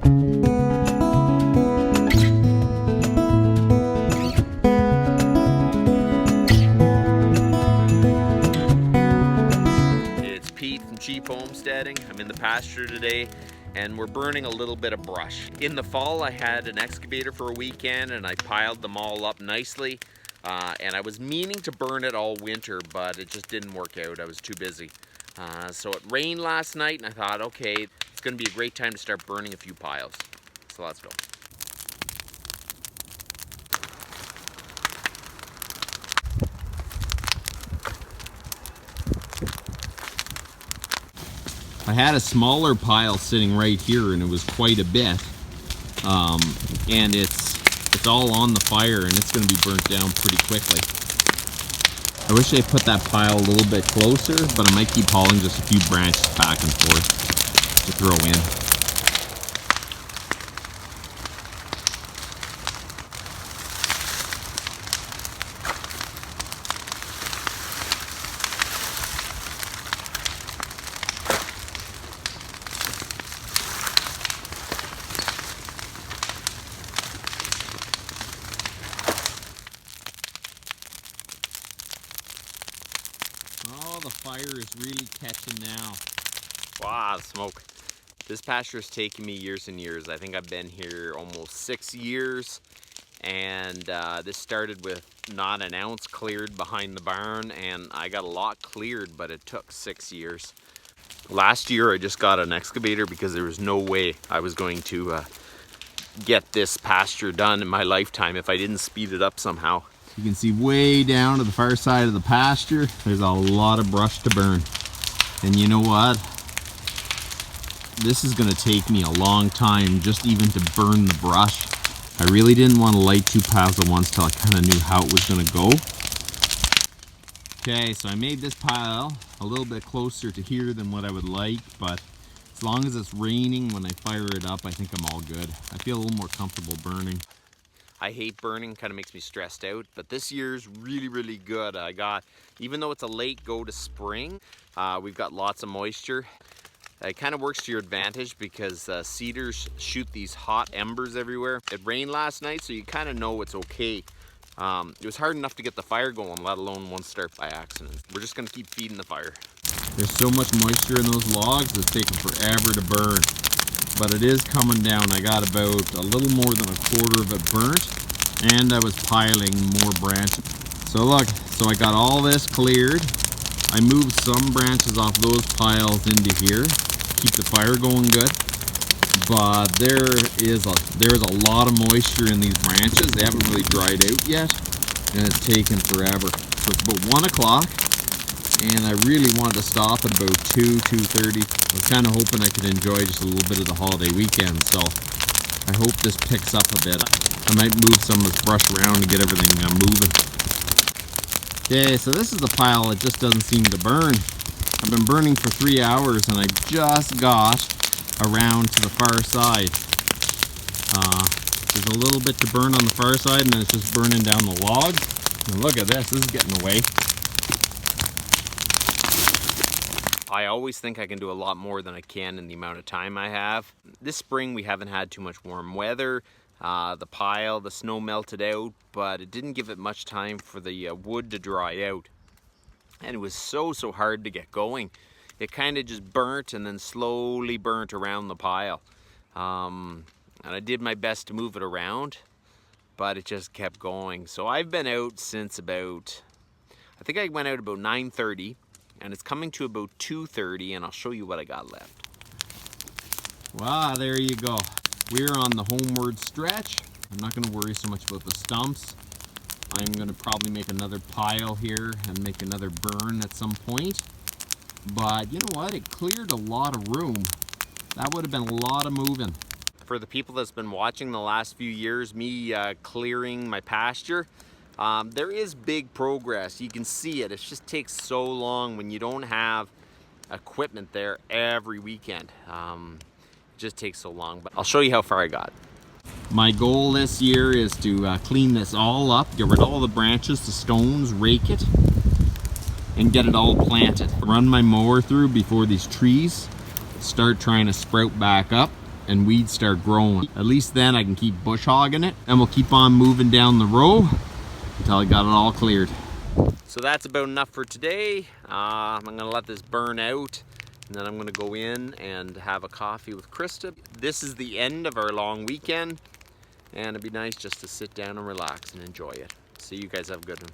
Cheap homesteading. I'm in the pasture today and we're burning a little bit of brush. In the fall I had an excavator for a weekend and I piled them all up nicely and I was meaning to burn it all winter, but it just didn't work out. I was too busy. So it rained last night and I thought, okay, it's gonna be a great time to start burning a few piles. So let's go. I had a smaller pile sitting right here and it was quite a bit, and it's all on the fire and it's going to be burnt down pretty quickly. I wish I put that pile a little bit closer, but I might keep hauling just a few branches back and forth to throw in. Oh, the fire is really catching now. Wow, the smoke. This pasture has taken me years and years. I think I've been here almost 6 years. And this started with not an ounce cleared behind the barn. And I got a lot cleared, but it took 6 years. Last year, I just got an excavator because there was no way I was going to get this pasture done in my lifetime if I didn't speed it up somehow. You can see way down to the far side of the pasture, there's a lot of brush to burn. And you know what? This is going to take me a long time just even to burn the brush. I really didn't want to light 2 piles at once till I kind of knew how it was going to go. Okay, so I made this pile a little bit closer to here than what I would like, but as long as it's raining when I fire it up, I think I'm all good. I feel a little more comfortable burning. I hate burning, kind of makes me stressed out, but this year's really, really good. Even though it's a late go to spring, we've got lots of moisture. It kind of works to your advantage because cedars shoot these hot embers everywhere. It rained last night, so you kind of know it's okay. It was hard enough to get the fire going, let alone one start by accident. We're just gonna keep feeding the fire. There's so much moisture in those logs, it's taking forever to burn. But it is coming down. I got about a little more than a quarter of it burnt, and I was piling more branches. So look, so I got all this cleared. I moved some branches off those piles into here, keep the fire going good. But there's a lot of moisture in these branches. They haven't really dried out yet, and it's taken forever. So it's about 1 o'clock. And I really wanted to stop at about 2:30. I was kind of hoping I could enjoy just a little bit of the holiday weekend, so I hope this picks up a bit. I might move some of this brush around to get everything moving. Okay, so this is the pile that just doesn't seem to burn. I've been burning for 3 hours and I just got around to the far side. There's a little bit to burn on the far side and then it's just burning down the log. And look at this is getting away. I always think I can do a lot more than I can in the amount of time I have. This spring we haven't had too much warm weather. The snow melted out, but it didn't give it much time for the wood to dry out. And it was so hard to get going. It kind of just burnt and then slowly burnt around the pile. And I did my best to move it around, but it just kept going. So I've been out since about, I think I went out about 9:30. And it's coming to about 2:30, and I'll show you what I got left. Wow, there you go. We're on the homeward stretch. I'm not going to worry so much about the stumps. I'm going to probably make another pile here and make another burn at some point. But you know what? It cleared a lot of room. That would have been a lot of moving. For the people that's been watching the last few years, me clearing my pasture, there is big progress. You can see it. It just takes so long when you don't have equipment there every weekend. It just takes so long, but I'll show you how far I got. My goal this year is to clean this all up, get rid of all the branches, the stones, rake it, and get it all planted. Run my mower through before these trees start trying to sprout back up. and weeds start growing. At least then I can keep bush hogging it, and we'll keep on moving down the row until I got it all cleared. So that's about enough for today. I'm gonna let this burn out, and then I'm gonna go in and have a coffee with Krista. This is the end of our long weekend, and it'd be nice just to sit down and relax and enjoy it. So you guys have a good one.